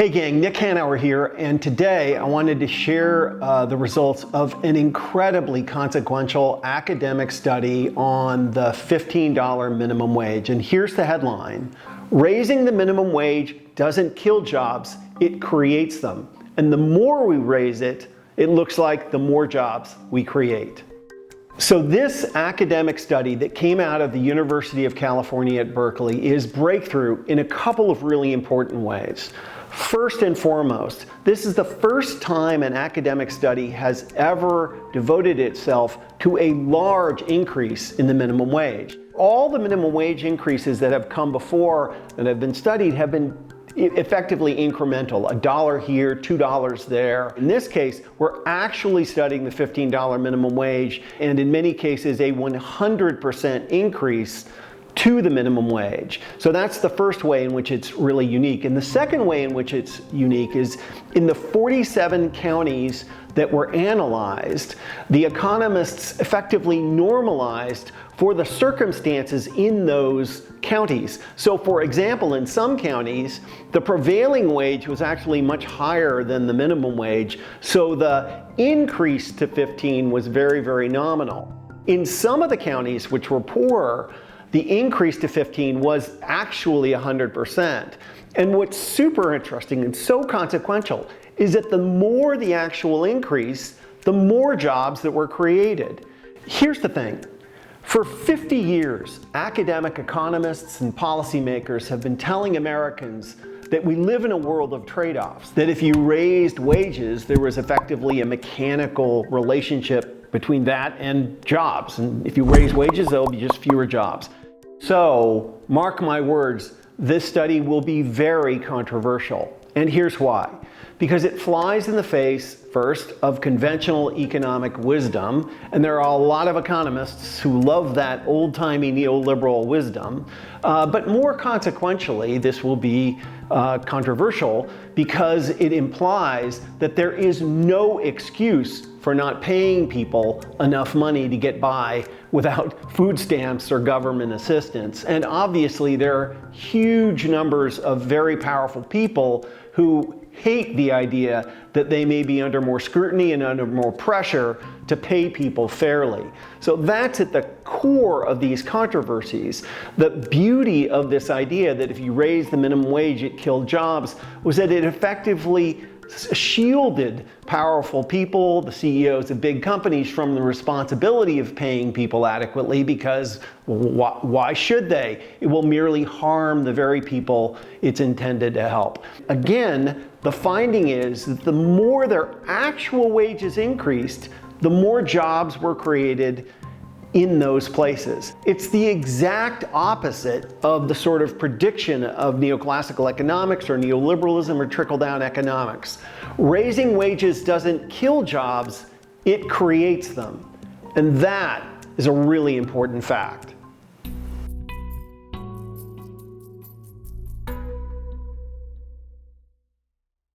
Hey gang, Nick Hanauer here, and today I wanted to share the results of an incredibly consequential academic study on the $15 minimum wage. And here's the headline: raising the minimum wage doesn't kill jobs, it creates them. And the more we raise it, it looks like the more jobs we create. So this academic study that came out of the University of California at Berkeley is breakthrough in a couple of really important ways. First and foremost, this is the first time an academic study has ever devoted itself to a large increase in the minimum wage. All the minimum wage increases that have come before that have been studied have been effectively incremental, $1 here, $2 there. In this case, we're actually studying the $15 minimum wage, and in many cases a 100% increase to the minimum wage. So that's the first way in which it's really unique. And the second way in which it's unique is in the 47 counties that were analyzed, the economists effectively normalized for the circumstances in those counties. So for example, in some counties, the prevailing wage was actually much higher than the minimum wage, so the increase to 15 was very, very nominal. In some of the counties which were poorer, the increase to 15 was actually 100%. And what's super interesting and so consequential is that the more the actual increase, the more jobs that were created. Here's the thing. For 50 years, academic economists and policymakers have been telling Americans that we live in a world of trade-offs, that if you raised wages, there was effectively a mechanical relationship between that and jobs. And if you raise wages, there'll be just fewer jobs. So, mark my words, this study will be very controversial. And here's why. Because it flies in the face, first, of conventional economic wisdom, and there are a lot of economists who love that old-timey neoliberal wisdom, but more consequentially, this will be controversial because it implies that there is no excuse for not paying people enough money to get by without food stamps or government assistance. And obviously there are huge numbers of very powerful people who hate the idea that they may be under more scrutiny and under more pressure to pay people fairly. So that's at the core of these controversies. The beauty of this idea that if you raise the minimum wage, it killed jobs, was that it effectively shielded powerful people, the CEOs of big companies, from the responsibility of paying people adequately, because why should they? It will merely harm the very people it's intended to help. Again, the finding is that the more their actual wages increased, the more jobs were created in those places. It's the exact opposite of the sort of prediction of neoclassical economics or neoliberalism or trickle-down economics. Raising wages doesn't kill jobs, it creates them. And that is a really important fact.